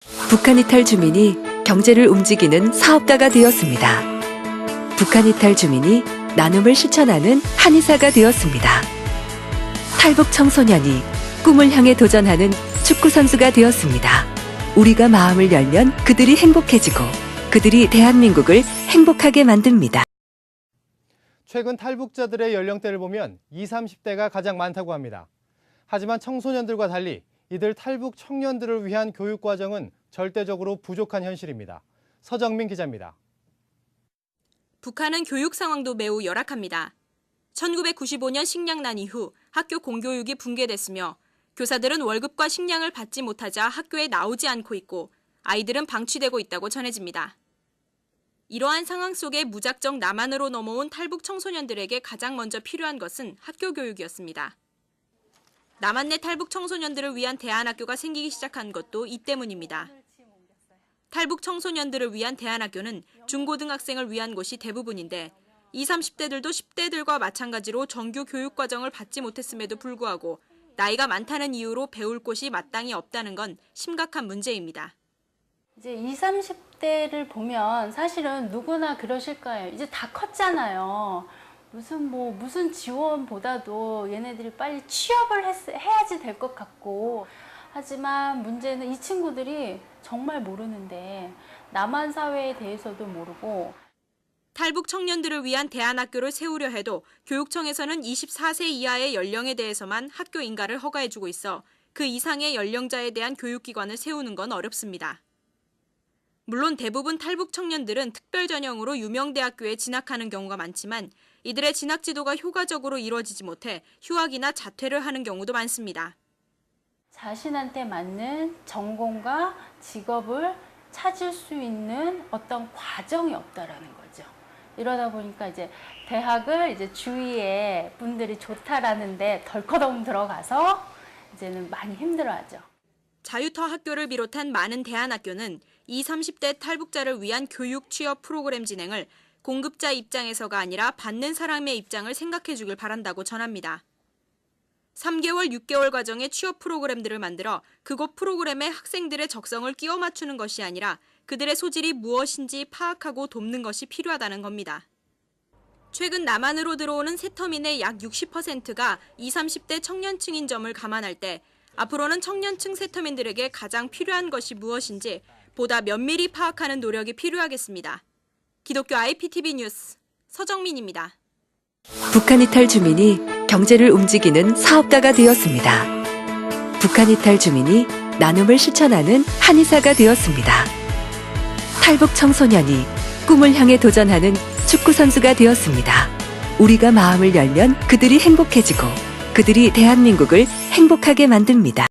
북한 이탈 주민이 경제를 움직이는 사업가가 되었습니다. 북한 이탈 주민이 나눔을 실천하는 한의사가 되었습니다. 탈북 청소년이 꿈을 향해 도전하는 축구 선수가 되었습니다. 우리가 마음을 열면 그들이 행복해지고 그들이 대한민국을 행복하게 만듭니다. 최근 탈북자들의 연령대를 보면 20, 30대가 가장 많다고 합니다. 하지만 청소년들과 달리 이들 탈북 청년들을 위한 교육 과정은 절대적으로 부족한 현실입니다. 서정민 기자입니다. 북한은 교육 상황도 매우 열악합니다. 1995년 식량난 이후 학교 공교육이 붕괴됐으며 교사들은 월급과 식량을 받지 못하자 학교에 나오지 않고 있고 아이들은 방치되고 있다고 전해집니다. 이러한 상황 속에 무작정 남한으로 넘어온 탈북 청소년들에게 가장 먼저 필요한 것은 학교 교육이었습니다. 남한 내 탈북 청소년들을 위한 대안학교가 생기기 시작한 것도 이 때문입니다. 탈북 청소년들을 위한 대안학교는 중고등학생을 위한 곳이 대부분인데 20, 30대들도 10대들과 마찬가지로 정규 교육 과정을 받지 못했음에도 불구하고 나이가 많다는 이유로 배울 곳이 마땅히 없다는 건 심각한 문제입니다. 이제 20, 30대를 보면 사실은 누구나 그러실 거예요. 이제 다 컸잖아요. 무슨 지원보다도 얘네들이 빨리 취업을 해야지 될 것 같고, 하지만 문제는 이 친구들이 정말 모르는데 남한 사회에 대해서도 모르고. 탈북 청년들을 위한 대안학교를 세우려 해도 교육청에서는 24세 이하의 연령에 대해서만 학교 인가를 허가해주고 있어 그 이상의 연령자에 대한 교육기관을 세우는 건 어렵습니다. 물론 대부분 탈북 청년들은 특별 전형으로 유명 대학교에 진학하는 경우가 많지만 이들의 진학 지도가 효과적으로 이루어지지 못해 휴학이나 자퇴를 하는 경우도 많습니다. 자신한테 맞는 전공과 직업을 찾을 수 있는 어떤 과정이 없다라는 거죠. 이러다 보니까 이제 대학을 이제 주위에 분들이 좋다라는데 덜커덩 들어가서 이제는 많이 힘들어하죠. 자유터 학교를 비롯한 많은 대안학교는 20, 30대 탈북자를 위한 교육 취업 프로그램 진행을 공급자 입장에서가 아니라 받는 사람의 입장을 생각해 주길 바란다고 전합니다. 3개월, 6개월 과정의 취업 프로그램들을 만들어 그곳 프로그램에 학생들의 적성을 끼워 맞추는 것이 아니라 그들의 소질이 무엇인지 파악하고 돕는 것이 필요하다는 겁니다. 최근 남한으로 들어오는 세터민의 약 60%가 20, 30대 청년층인 점을 감안할 때 앞으로는 청년층 세터민들에게 가장 필요한 것이 무엇인지 보다 면밀히 파악하는 노력이 필요하겠습니다. 기독교 IPTV 뉴스 서정민입니다. 북한 이탈 주민이 경제를 움직이는 사업가가 되었습니다. 북한 이탈 주민이 나눔을 실천하는 한의사가 되었습니다. 탈북 청소년이 꿈을 향해 도전하는 축구 선수가 되었습니다. 우리가 마음을 열면 그들이 행복해지고 그들이 대한민국을 행복하게 만듭니다.